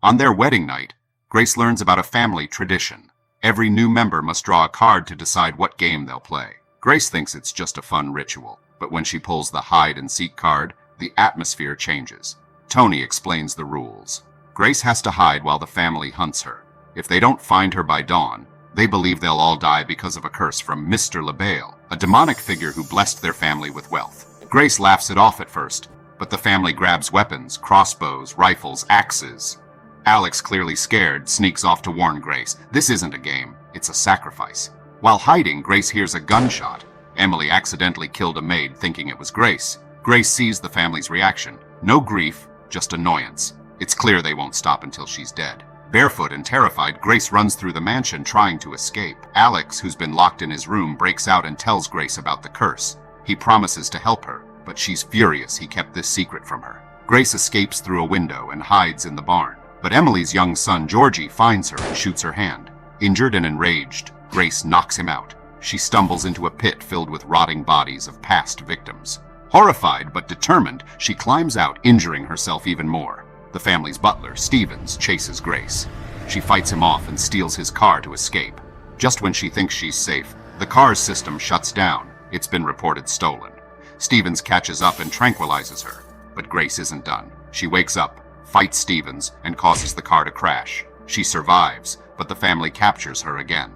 On their wedding night, Grace learns about a family tradition. Every new member must draw a card to decide what game they'll play. Grace thinks it's just a fun ritual, but when she pulls the hide-and-seek card, the atmosphere changes. Tony explains the rules. Grace has to hide while the family hunts her. If they don't find her by dawn, they believe they'll all die because of a curse from Mr. LaBelle, a demonic figure who blessed their family with wealth. Grace laughs it off at first, but the family grabs weapons, crossbows, rifles, axes. Alex, clearly scared, sneaks off to warn Grace. This isn't a game, it's a sacrifice. While hiding, Grace hears a gunshot. Emily accidentally killed a maid thinking it was Grace. Grace sees the family's reaction. No grief, just annoyance. It's clear they won't stop until she's dead. Barefoot and terrified, Grace runs through the mansion trying to escape. Alex, who's been locked in his room, breaks out and tells Grace about the curse. He promises to help her, but she's furious he kept this secret from her. Grace escapes through a window and hides in the barn. But Emily's young son, Georgie, finds her and shoots her hand. Injured and enraged, Grace knocks him out. She stumbles into a pit filled with rotting bodies of past victims. Horrified but determined, she climbs out, injuring herself even more. The family's butler, Stevens, chases Grace. She fights him off and steals his car to escape. Just when she thinks she's safe, the car's system shuts down. It's been reported stolen. Stevens catches up and tranquilizes her. But Grace isn't done. She wakes up, fights Stevens, and causes the car to crash. She survives, but the family captures her again.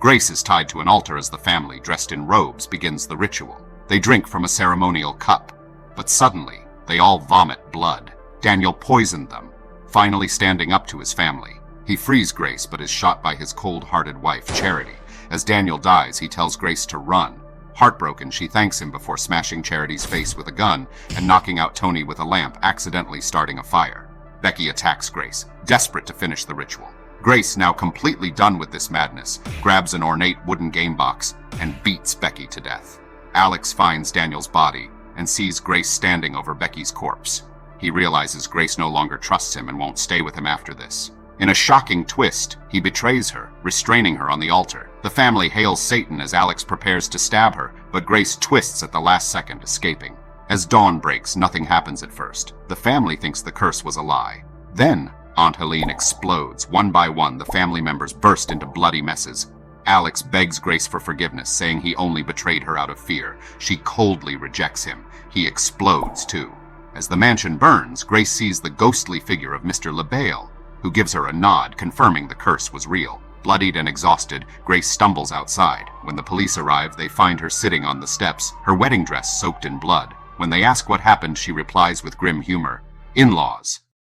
Grace is tied to an altar as the family, dressed in robes, begins the ritual. They drink from a ceremonial cup. But suddenly, they all vomit blood. Daniel poisoned them, finally standing up to his family. He frees Grace but is shot by his cold-hearted wife, Charity. As Daniel dies, he tells Grace to run. Heartbroken, she thanks him before smashing Charity's face with a gun and knocking out Tony with a lamp, accidentally starting a fire. Becky attacks Grace, desperate to finish the ritual. Grace, now completely done with this madness, grabs an ornate wooden game box and beats Becky to death. Alex finds Daniel's body and sees Grace standing over Becky's corpse. He realizes Grace no longer trusts him and won't stay with him after this. In a shocking twist, he betrays her, restraining her on the altar. The family hails Satan as Alex prepares to stab her, but Grace twists at the last second, escaping. As dawn breaks, nothing happens at first. The family thinks the curse was a lie. Then, Aunt Helene explodes. One by one, the family members burst into bloody messes. Alex begs Grace for forgiveness, saying he only betrayed her out of fear. She coldly rejects him. He explodes, too. As the mansion burns, Grace sees the ghostly figure of Mr. LaBelle, who gives her a nod, confirming the curse was real. Bloodied and exhausted, Grace stumbles outside. When the police arrive, they find her sitting on the steps, her wedding dress soaked in blood. When they ask what happened, she replies with grim humor, "In-laws."